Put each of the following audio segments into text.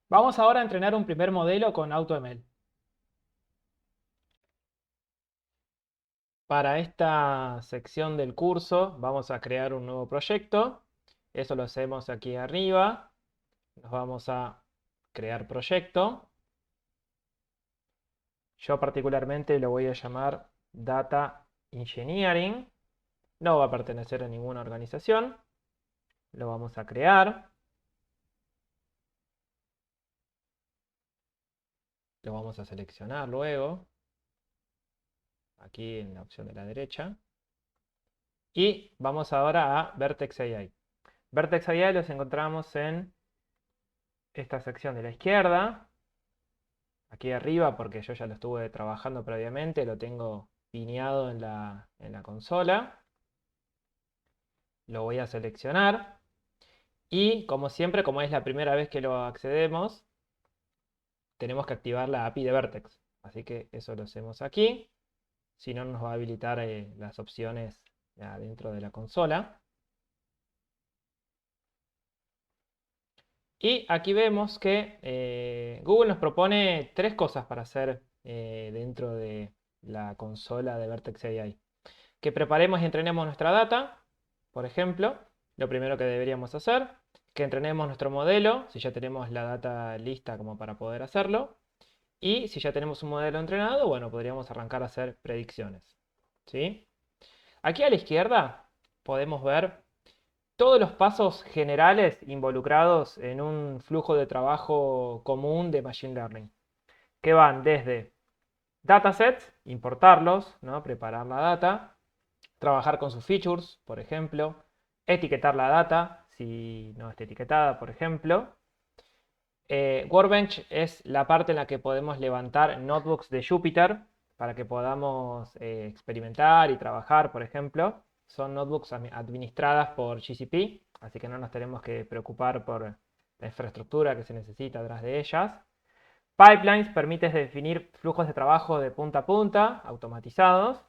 Vamos ahora a entrenar un primer modelo con AutoML. Para esta sección del curso vamos a crear un nuevo proyecto. Eso lo hacemos aquí arriba. Nos vamos a crear proyecto. Yo particularmente lo voy a llamar Data Engineering. No va a pertenecer a ninguna organización. Lo vamos a crear. Lo vamos a seleccionar luego. Aquí en la opción de la derecha. Y vamos ahora a Vertex AI. Vertex AI los encontramos en esta sección de la izquierda, aquí arriba, porque yo ya lo estuve trabajando previamente, lo tengo pineado en la consola. Lo voy a seleccionar y como siempre, como es la primera vez que lo accedemos, tenemos que activar la API de Vertex. Así que eso lo hacemos aquí, si no nos va a habilitar las opciones dentro de la consola. Y aquí vemos que Google nos propone tres cosas para hacer dentro de la consola de Vertex AI. Que preparemos y entrenemos nuestra data, por ejemplo, lo primero que deberíamos hacer. Que entrenemos nuestro modelo, si ya tenemos la data lista como para poder hacerlo. Y si ya tenemos un modelo entrenado, bueno, podríamos arrancar a hacer predicciones. ¿Sí? Aquí a la izquierda podemos ver todos los pasos generales involucrados en un flujo de trabajo común de Machine Learning, que van desde datasets, importarlos, ¿no? Preparar la data, trabajar con sus features, por ejemplo, etiquetar la data, si no está etiquetada, por ejemplo. Workbench es la parte en la que podemos levantar notebooks de Jupyter para que podamos experimentar y trabajar, por ejemplo. Son notebooks administradas por GCP, así que no nos tenemos que preocupar por la infraestructura que se necesita detrás de ellas. Pipelines permite definir flujos de trabajo de punta a punta, automatizados.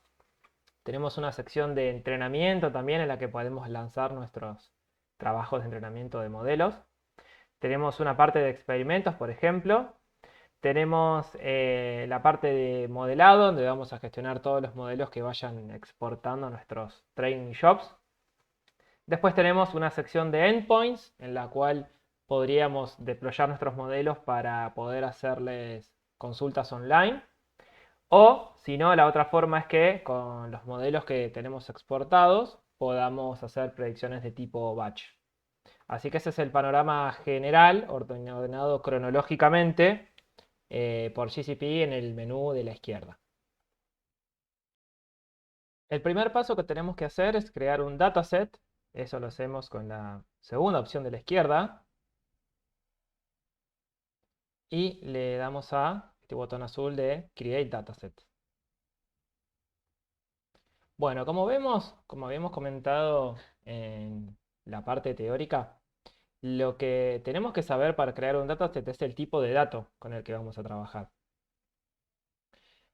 Tenemos una sección de entrenamiento también en la que podemos lanzar nuestros trabajos de entrenamiento de modelos. Tenemos una parte de experimentos, por ejemplo. Tenemos la parte de modelado, donde vamos a gestionar todos los modelos que vayan exportando a nuestros training jobs. Después tenemos una sección de endpoints, en la cual podríamos deployar nuestros modelos para poder hacerles consultas online. O, si no, la otra forma es que con los modelos que tenemos exportados podamos hacer predicciones de tipo batch. Así que ese es el panorama general, ordenado cronológicamente por GCP en el menú de la izquierda. El primer paso que tenemos que hacer es crear un dataset. Eso lo hacemos con la segunda opción de la izquierda. Y le damos a este botón azul de Create Dataset. Bueno, como vemos, como habíamos comentado en la parte teórica, lo que tenemos que saber para crear un dataset es el tipo de dato con el que vamos a trabajar.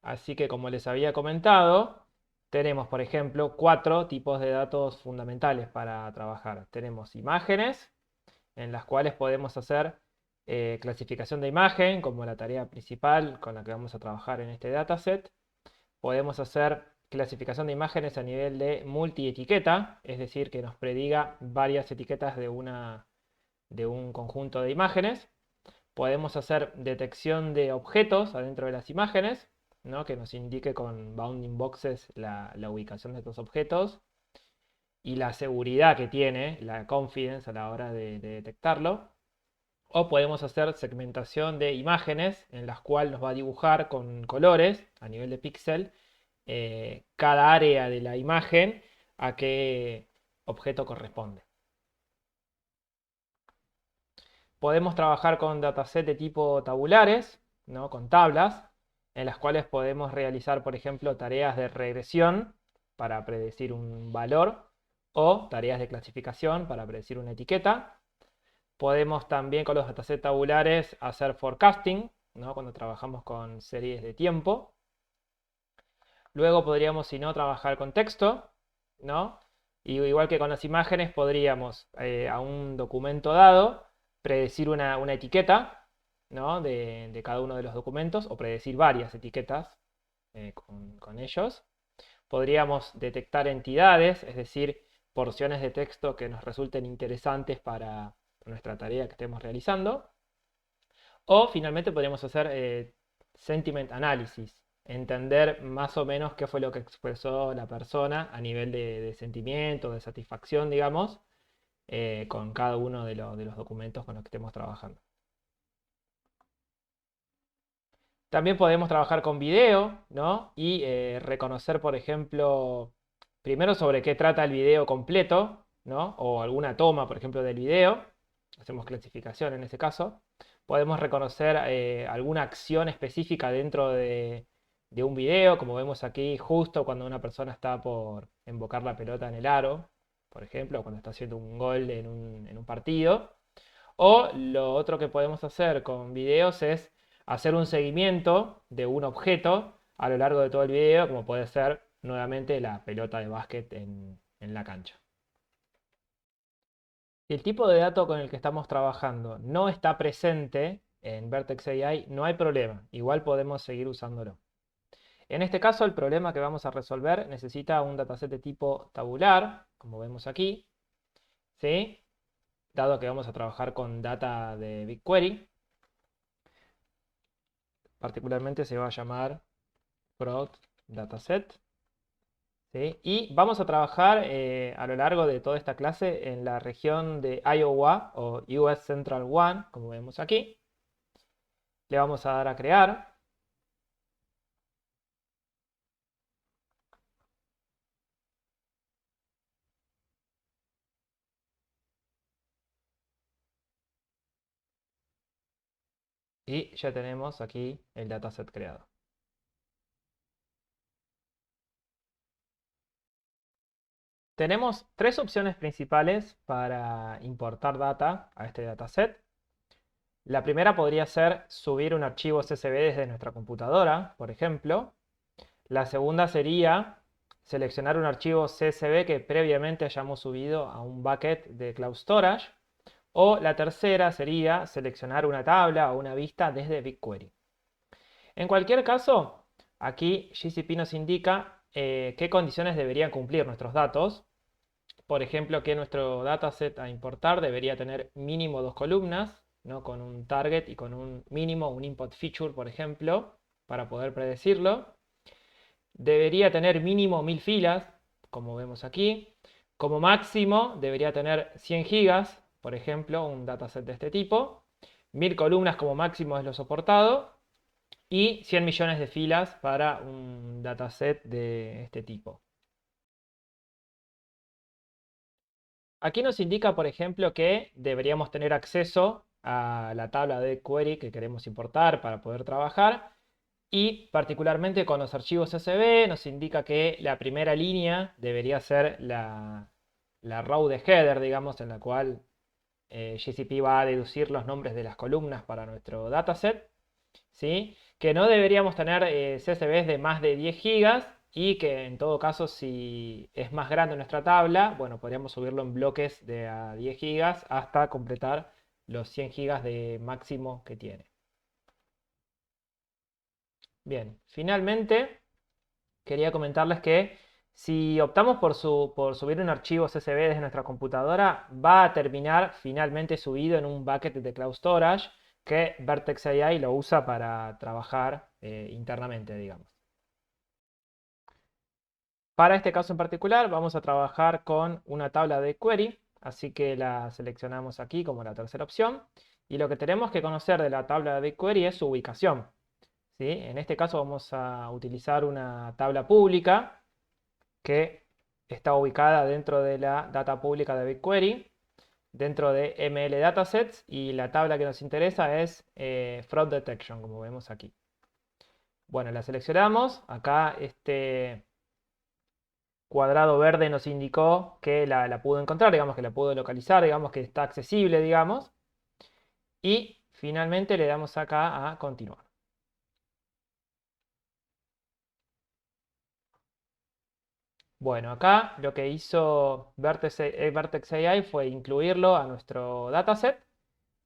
Así que como les había comentado, tenemos, por ejemplo, cuatro tipos de datos fundamentales para trabajar. Tenemos imágenes, en las cuales podemos hacer clasificación de imagen como la tarea principal con la que vamos a trabajar en este dataset. Podemos hacer clasificación de imágenes a nivel de multietiqueta, es decir, que nos prediga varias etiquetas de un conjunto de imágenes. Podemos hacer detección de objetos adentro de las imágenes, ¿no? Que nos indique con bounding boxes la ubicación de estos objetos y la seguridad que tiene, la confidence a la hora de detectarlo. O podemos hacer segmentación de imágenes en las cuales nos va a dibujar con colores a nivel de píxel cada área de la imagen a qué objeto corresponde. Podemos trabajar con datasets de tipo tabulares, ¿no? Con tablas, en las cuales podemos realizar, por ejemplo, tareas de regresión para predecir un valor o tareas de clasificación para predecir una etiqueta. Podemos también con los datasets tabulares hacer forecasting, ¿no? Cuando trabajamos con series de tiempo. Luego podríamos, si no, trabajar con texto, ¿no? Y igual que con las imágenes, podríamos a un documento dado predecir una etiqueta, ¿no? de cada uno de los documentos o predecir varias etiquetas con ellos. Podríamos detectar entidades, es decir, porciones de texto que nos resulten interesantes para nuestra tarea que estemos realizando. O finalmente podríamos hacer sentiment analysis, entender más o menos qué fue lo que expresó la persona a nivel de sentimiento, de satisfacción, digamos, con cada uno de los documentos con los que estemos trabajando. También podemos trabajar con video, ¿no? Y reconocer, por ejemplo, primero sobre qué trata el video completo, ¿no? O alguna toma, por ejemplo, del video. Hacemos clasificación en ese caso. Podemos reconocer alguna acción específica dentro de un video, como vemos aquí, justo cuando una persona está por embocar la pelota en el aro, por ejemplo, cuando está haciendo un gol en un partido. O lo otro que podemos hacer con videos es hacer un seguimiento de un objeto a lo largo de todo el video, como puede ser nuevamente la pelota de básquet en la cancha. Si el tipo de dato con el que estamos trabajando no está presente en Vertex AI, no hay problema, igual podemos seguir usándolo. En este caso, el problema que vamos a resolver necesita un dataset de tipo tabular, como vemos aquí, ¿sí? Dado que vamos a trabajar con data de BigQuery. Particularmente se va a llamar prod dataset. ¿Sí? Y vamos a trabajar a lo largo de toda esta clase en la región de Iowa o US Central One, como vemos aquí. Le vamos a dar a crear. Y ya tenemos aquí el dataset creado. Tenemos tres opciones principales para importar data a este dataset. La primera podría ser subir un archivo CSV desde nuestra computadora, por ejemplo. La segunda sería seleccionar un archivo CSV que previamente hayamos subido a un bucket de Cloud Storage. O la tercera sería seleccionar una tabla o una vista desde BigQuery. En cualquier caso, aquí GCP nos indica qué condiciones deberían cumplir nuestros datos. Por ejemplo, que nuestro dataset a importar debería tener mínimo 2 columnas, ¿no? Con un target y con un mínimo, un input feature, por ejemplo, para poder predecirlo. Debería tener mínimo 1000 filas, como vemos aquí. Como máximo debería tener 100 gigas, por ejemplo, un dataset de este tipo. 1000 columnas como máximo es lo soportado. Y 100 millones de filas para un dataset de este tipo. Aquí nos indica, por ejemplo, que deberíamos tener acceso a la tabla de query que queremos importar para poder trabajar. Y particularmente con los archivos CSV nos indica que la primera línea debería ser la row de header, digamos, en la cual GCP va a deducir los nombres de las columnas para nuestro dataset. ¿Sí? Que no deberíamos tener CSVs de más de 10 gigas y que en todo caso si es más grande nuestra tabla, bueno, podríamos subirlo en bloques de a 10 gigas hasta completar los 100 gigas de máximo que tiene. Bien, finalmente quería comentarles que si optamos por subir un archivo CSV desde nuestra computadora, va a terminar finalmente subido en un bucket de Cloud Storage que Vertex AI lo usa para trabajar internamente, digamos. Para este caso en particular vamos a trabajar con una tabla de query, así que la seleccionamos aquí como la tercera opción. Y lo que tenemos que conocer de la tabla de query es su ubicación. ¿Sí? En este caso vamos a utilizar una tabla pública que está ubicada dentro de la data pública de BigQuery, dentro de ML Datasets, y la tabla que nos interesa es Fraud Detection, como vemos aquí. Bueno, la seleccionamos. Acá este cuadrado verde nos indicó que la pudo encontrar, digamos que la pudo localizar, digamos que está accesible, digamos. Y finalmente le damos acá a continuar. Bueno, acá lo que hizo Vertex AI fue incluirlo a nuestro dataset,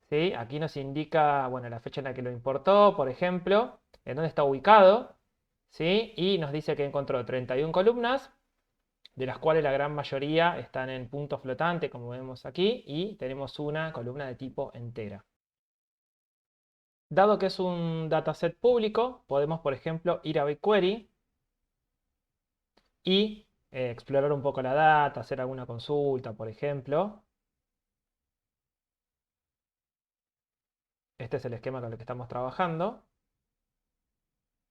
¿sí? Aquí nos indica, bueno, la fecha en la que lo importó, por ejemplo, en dónde está ubicado, ¿sí? Y nos dice que encontró 31 columnas, de las cuales la gran mayoría están en punto flotante, como vemos aquí, y tenemos una columna de tipo entera. Dado que es un dataset público, podemos, por ejemplo, ir a BigQuery y explorar un poco la data, hacer alguna consulta, por ejemplo. Este es el esquema con el que estamos trabajando,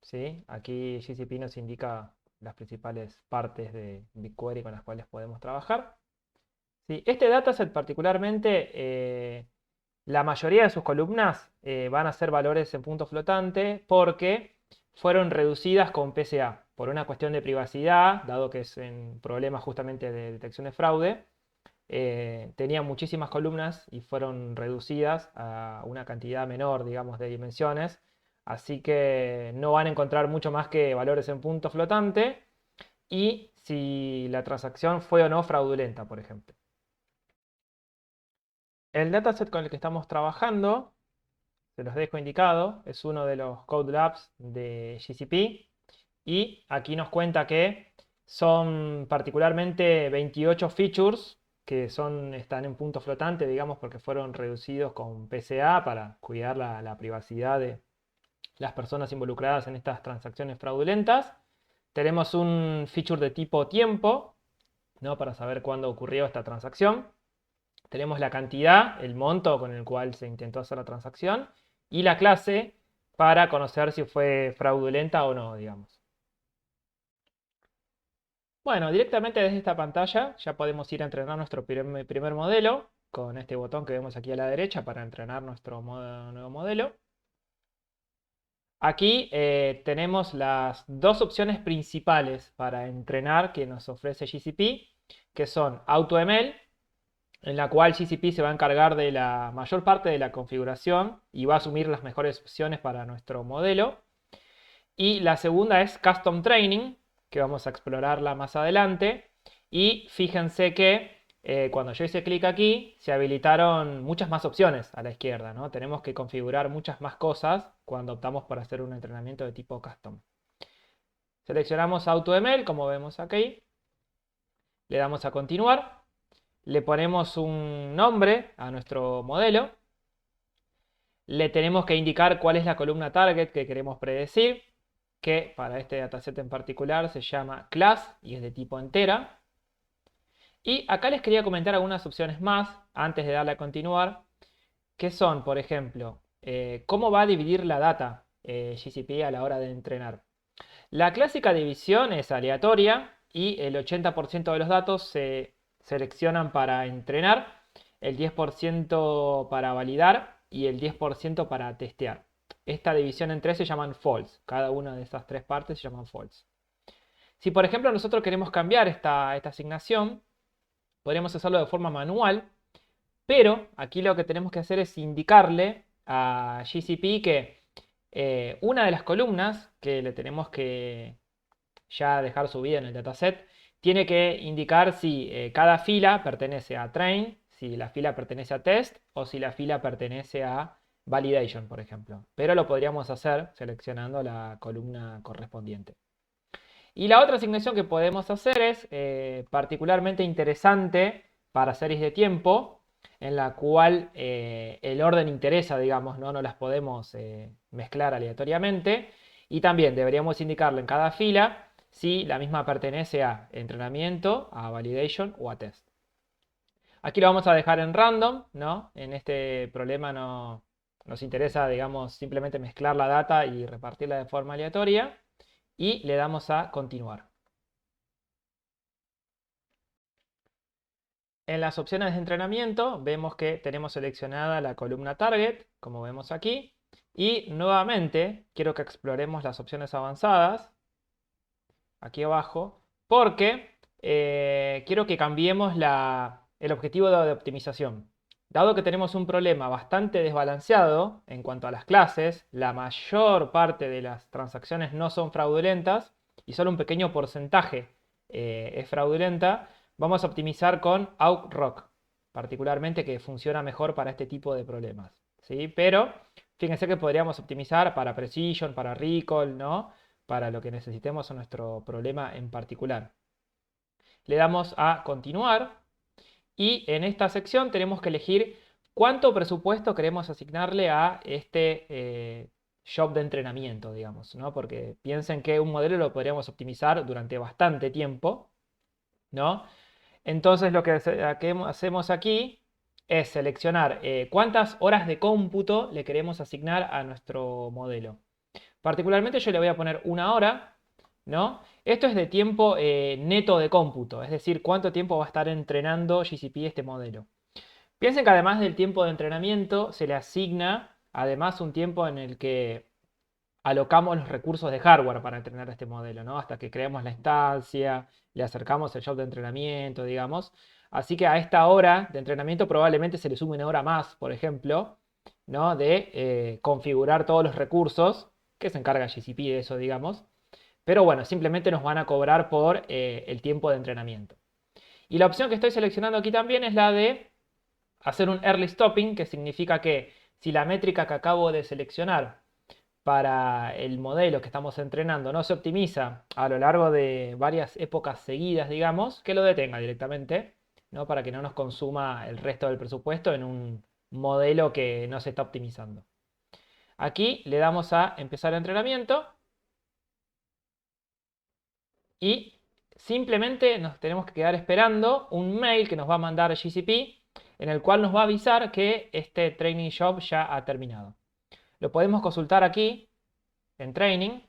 ¿sí? Aquí GCP nos indica las principales partes de BigQuery con las cuales podemos trabajar. ¿Sí? Este dataset particularmente, la mayoría de sus columnas van a ser valores en punto flotante porque fueron reducidas con PSA por una cuestión de privacidad, dado que es un problema justamente de detección de fraude. Tenía muchísimas columnas y fueron reducidas a una cantidad menor, digamos, de dimensiones. Así que no van a encontrar mucho más que valores en punto flotante y si la transacción fue o no fraudulenta, por ejemplo. El dataset con el que estamos trabajando, se los dejo indicado, es uno de los Code Labs de GCP y aquí nos cuenta que son particularmente 28 features que están en punto flotante, digamos, porque fueron reducidos con PCA para cuidar la privacidad de las personas involucradas en estas transacciones fraudulentas. Tenemos un feature de tipo tiempo, ¿no? Para saber cuándo ocurrió esta transacción. Tenemos la cantidad, el monto con el cual se intentó hacer la transacción y la clase para conocer si fue fraudulenta o no, digamos. Bueno, directamente desde esta pantalla ya podemos ir a entrenar nuestro primer modelo con este botón que vemos aquí a la derecha para entrenar nuestro nuevo modelo. Aquí tenemos las dos opciones principales para entrenar que nos ofrece GCP, que son AutoML, en la cual GCP se va a encargar de la mayor parte de la configuración y va a asumir las mejores opciones para nuestro modelo. Y la segunda es Custom Training, que vamos a explorarla más adelante. Y fíjense que cuando yo hice clic aquí, se habilitaron muchas más opciones a la izquierda, ¿no? Tenemos que configurar muchas más cosas cuando optamos por hacer un entrenamiento de tipo Custom. Seleccionamos AutoML, como vemos aquí. Le damos a continuar. Le ponemos un nombre a nuestro modelo. Le tenemos que indicar cuál es la columna target que queremos predecir, que para este dataset en particular se llama class y es de tipo entera. Y acá les quería comentar algunas opciones más antes de darle a continuar, que son, por ejemplo, cómo va a dividir la data GCP a la hora de entrenar. La clásica división es aleatoria y el 80% de los datos se seleccionan para entrenar, el 10% para validar y el 10% para testear. Esta división en tres se llaman false. Cada una de esas tres partes se llaman false. Si por ejemplo nosotros queremos cambiar esta asignación, podríamos hacerlo de forma manual, pero aquí lo que tenemos que hacer es indicarle a GCP que una de las columnas que le tenemos que ya dejar subida en el dataset, tiene que indicar si cada fila pertenece a train, si la fila pertenece a test o si la fila pertenece a validation, por ejemplo. Pero lo podríamos hacer seleccionando la columna correspondiente. Y la otra asignación que podemos hacer es particularmente interesante para series de tiempo, en la cual el orden interesa, digamos, no las podemos mezclar aleatoriamente. Y también deberíamos indicarle en cada fila si la misma pertenece a entrenamiento, a validation o a test. Aquí lo vamos a dejar en random, ¿no? En este problema no nos interesa, digamos, simplemente mezclar la data y repartirla de forma aleatoria. Y le damos a continuar. En las opciones de entrenamiento vemos que tenemos seleccionada la columna target, como vemos aquí. Y nuevamente quiero que exploremos las opciones avanzadas, aquí abajo, porque quiero que cambiemos el objetivo de optimización. Dado que tenemos un problema bastante desbalanceado en cuanto a las clases, la mayor parte de las transacciones no son fraudulentas y solo un pequeño porcentaje es fraudulenta, vamos a optimizar con OutRock, particularmente que funciona mejor para este tipo de problemas. ¿sí? Pero fíjense que podríamos optimizar para precision, para recall, ¿no? Para lo que necesitemos en nuestro problema en particular. Le damos a continuar y en esta sección tenemos que elegir cuánto presupuesto queremos asignarle a este job de entrenamiento, digamos, ¿no? Porque piensen que un modelo lo podríamos optimizar durante bastante tiempo, ¿no? Entonces lo que hacemos aquí es seleccionar cuántas horas de cómputo le queremos asignar a nuestro modelo. Particularmente yo le voy a poner 1 hora, ¿no? Esto es de tiempo neto de cómputo, es decir, cuánto tiempo va a estar entrenando GCP este modelo. Piensen que además del tiempo de entrenamiento se le asigna además un tiempo en el que alocamos los recursos de hardware para entrenar este modelo, ¿no? Hasta que creemos la instancia, le acercamos el job de entrenamiento, digamos. Así que a esta hora de entrenamiento probablemente se le sume 1 hora más, por ejemplo, ¿no? De configurar todos los recursos, que se encarga GCP de eso, digamos. Pero bueno, simplemente nos van a cobrar por el tiempo de entrenamiento. Y la opción que estoy seleccionando aquí también es la de hacer un early stopping, que significa que si la métrica que acabo de seleccionar para el modelo que estamos entrenando no se optimiza a lo largo de varias épocas seguidas, digamos, que lo detenga directamente, ¿no? Para que no nos consuma el resto del presupuesto en un modelo que no se está optimizando. Aquí le damos a empezar el entrenamiento y simplemente nos tenemos que quedar esperando un mail que nos va a mandar GCP en el cual nos va a avisar que este training job ya ha terminado. Lo podemos consultar aquí en training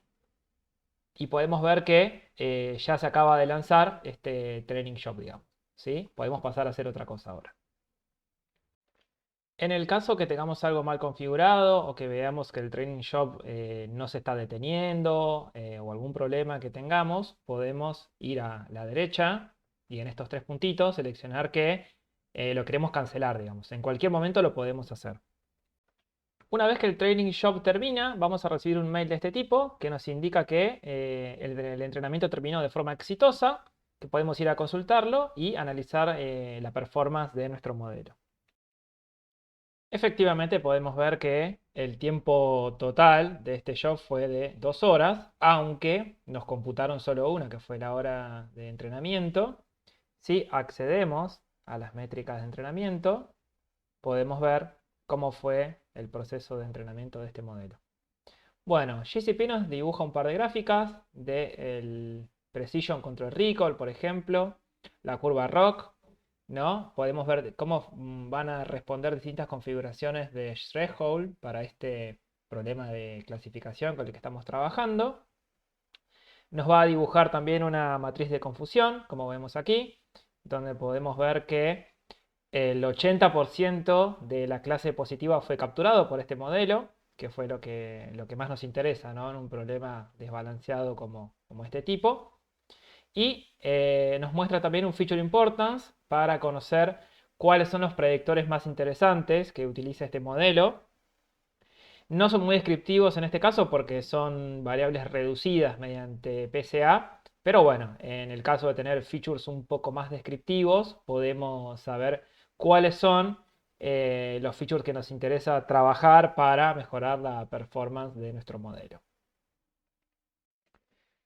y podemos ver que ya se acaba de lanzar este training job, digamos, ¿sí? Podemos pasar a hacer otra cosa ahora. En el caso que tengamos algo mal configurado o que veamos que el training job no se está deteniendo o algún problema que tengamos, podemos ir a la derecha y en estos 3 puntitos seleccionar que lo queremos cancelar, digamos. En cualquier momento lo podemos hacer. Una vez que el training job termina, vamos a recibir un mail de este tipo que nos indica que el entrenamiento terminó de forma exitosa, que podemos ir a consultarlo y analizar la performance de nuestro modelo. Efectivamente podemos ver que el tiempo total de este job fue de 2 horas, aunque nos computaron solo una, que fue la hora de entrenamiento. Si accedemos a las métricas de entrenamiento, podemos ver cómo fue el proceso de entrenamiento de este modelo. Bueno, GCP nos dibuja un par de gráficas del Precision contra el Recall, por ejemplo, la curva ROC, ¿no? Podemos ver cómo van a responder distintas configuraciones de threshold para este problema de clasificación con el que estamos trabajando. Nos va a dibujar también una matriz de confusión, como vemos aquí, donde podemos ver que el 80% de la clase positiva fue capturado por este modelo, que fue lo que más nos interesa, ¿no? En un problema desbalanceado como este tipo. Y nos muestra también un feature importance para conocer cuáles son los predictores más interesantes que utiliza este modelo. No son muy descriptivos en este caso porque son variables reducidas mediante PCA, pero bueno, en el caso de tener features un poco más descriptivos, podemos saber cuáles son los features que nos interesa trabajar para mejorar la performance de nuestro modelo.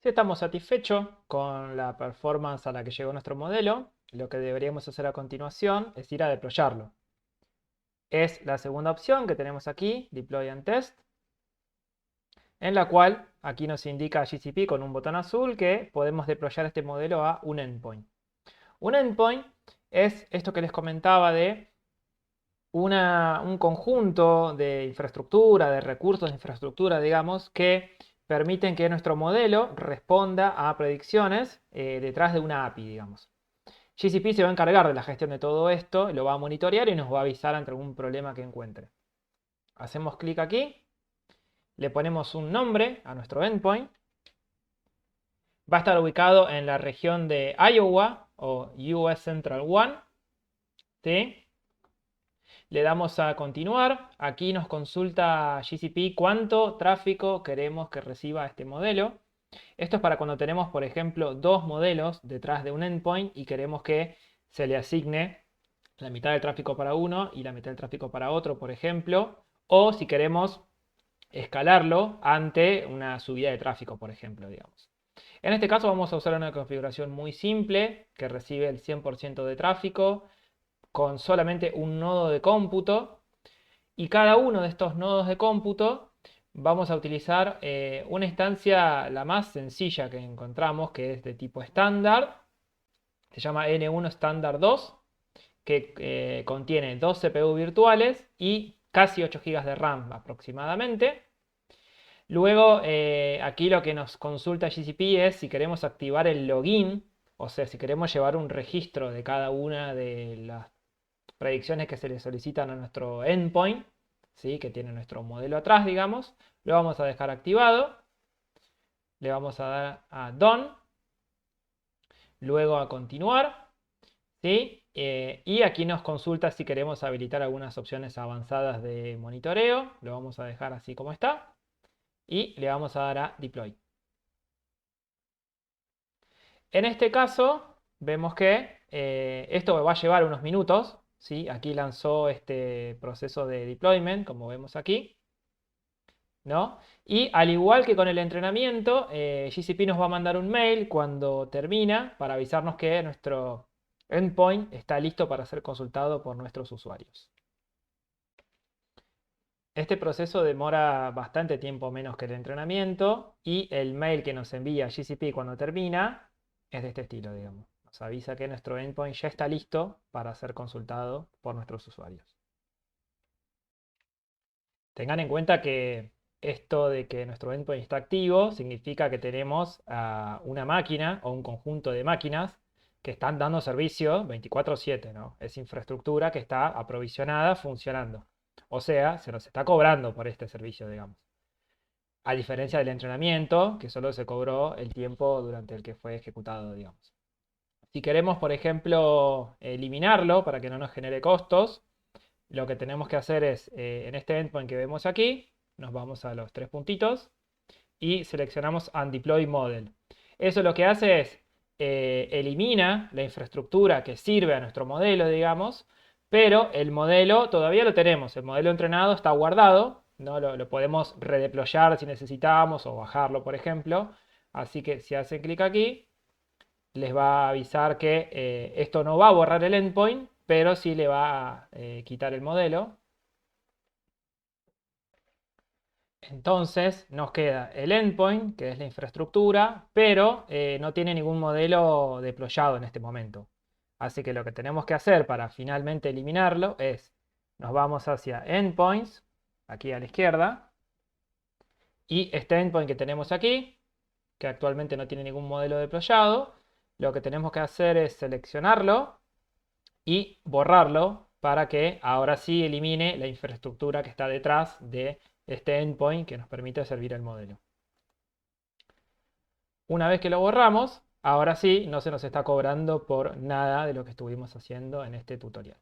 Si estamos satisfechos con la performance a la que llegó nuestro modelo, lo que deberíamos hacer a continuación es ir a deployarlo. Es la segunda opción que tenemos aquí, Deploy and Test, en la cual aquí nos indica GCP con un botón azul que podemos deployar este modelo a un endpoint. Un endpoint es esto que les comentaba de un conjunto de infraestructura, de recursos de infraestructura, digamos, que permiten que nuestro modelo responda a predicciones detrás de una API, digamos. GCP se va a encargar de la gestión de todo esto, lo va a monitorear y nos va a avisar ante algún problema que encuentre. Hacemos clic aquí, le ponemos un nombre a nuestro endpoint. Va a estar ubicado en la región de Iowa o US Central One, ¿sí? Le damos a continuar. Aquí nos consulta GCP cuánto tráfico queremos que reciba este modelo. Esto es para cuando tenemos, por ejemplo, 2 modelos detrás de un endpoint y queremos que se le asigne la mitad del tráfico para uno y la mitad del tráfico para otro, por ejemplo. o si queremos escalarlo ante una subida de tráfico, por ejemplo, digamos. En este caso vamos a usar una configuración muy simple que recibe el 100% de tráfico con solamente un nodo de cómputo, y cada uno de estos nodos de cómputo vamos a utilizar una instancia la más sencilla que encontramos, que es de tipo estándar. Se llama N1 Standard 2, que contiene 2 CPU virtuales y casi 8 GB de RAM aproximadamente. Luego, aquí lo que nos consulta GCP es si queremos activar el login, o sea, si queremos llevar un registro de cada una de las predicciones que se le solicitan a nuestro endpoint, ¿sí? Que tiene nuestro modelo atrás, digamos. Lo vamos a dejar activado. Le vamos a dar a Done. Luego a continuar. ¿Sí? Y aquí nos consulta si queremos habilitar algunas opciones avanzadas de monitoreo. Lo vamos a dejar así como está. Y le vamos a dar a Deploy. En este caso, vemos que esto va a llevar unos minutos. ¿Sí? Aquí lanzó este proceso de deployment, como vemos aquí, ¿no? Y al igual que con el entrenamiento, GCP nos va a mandar un mail cuando termina para avisarnos que nuestro endpoint está listo para ser consultado por nuestros usuarios. Este proceso demora bastante tiempo menos que el entrenamiento, y el mail que nos envía GCP cuando termina es de este estilo, digamos. Nos avisa que nuestro endpoint ya está listo para ser consultado por nuestros usuarios. Tengan en cuenta que esto de que nuestro endpoint está activo significa que tenemos una máquina o un conjunto de máquinas que están dando servicio 24/7, ¿no? Es infraestructura que está aprovisionada, funcionando. O sea, se nos está cobrando por este servicio, digamos. A diferencia del entrenamiento, que solo se cobró el tiempo durante el que fue ejecutado, digamos. Si queremos, por ejemplo, eliminarlo para que no nos genere costos, lo que tenemos que hacer es, en este endpoint que vemos aquí, nos vamos a los tres puntitos y seleccionamos Undeploy Model. Eso lo que hace es, elimina la infraestructura que sirve a nuestro modelo, digamos, pero el modelo todavía lo tenemos. El modelo entrenado está guardado, ¿no? Lo podemos redeployar si necesitamos o bajarlo, por ejemplo. Así que si hacen clic aquí, les va a avisar que esto no va a borrar el endpoint, pero sí le va a quitar el modelo. Entonces nos queda el endpoint, que es la infraestructura, pero no tiene ningún modelo deployado en este momento. Así que lo que tenemos que hacer para finalmente eliminarlo es, nos vamos hacia endpoints, aquí a la izquierda, y este endpoint que tenemos aquí, que actualmente no tiene ningún modelo deployado, lo que tenemos que hacer es seleccionarlo y borrarlo para que ahora sí elimine la infraestructura que está detrás de este endpoint que nos permite servir el modelo. Una vez que lo borramos, ahora sí no se nos está cobrando por nada de lo que estuvimos haciendo en este tutorial.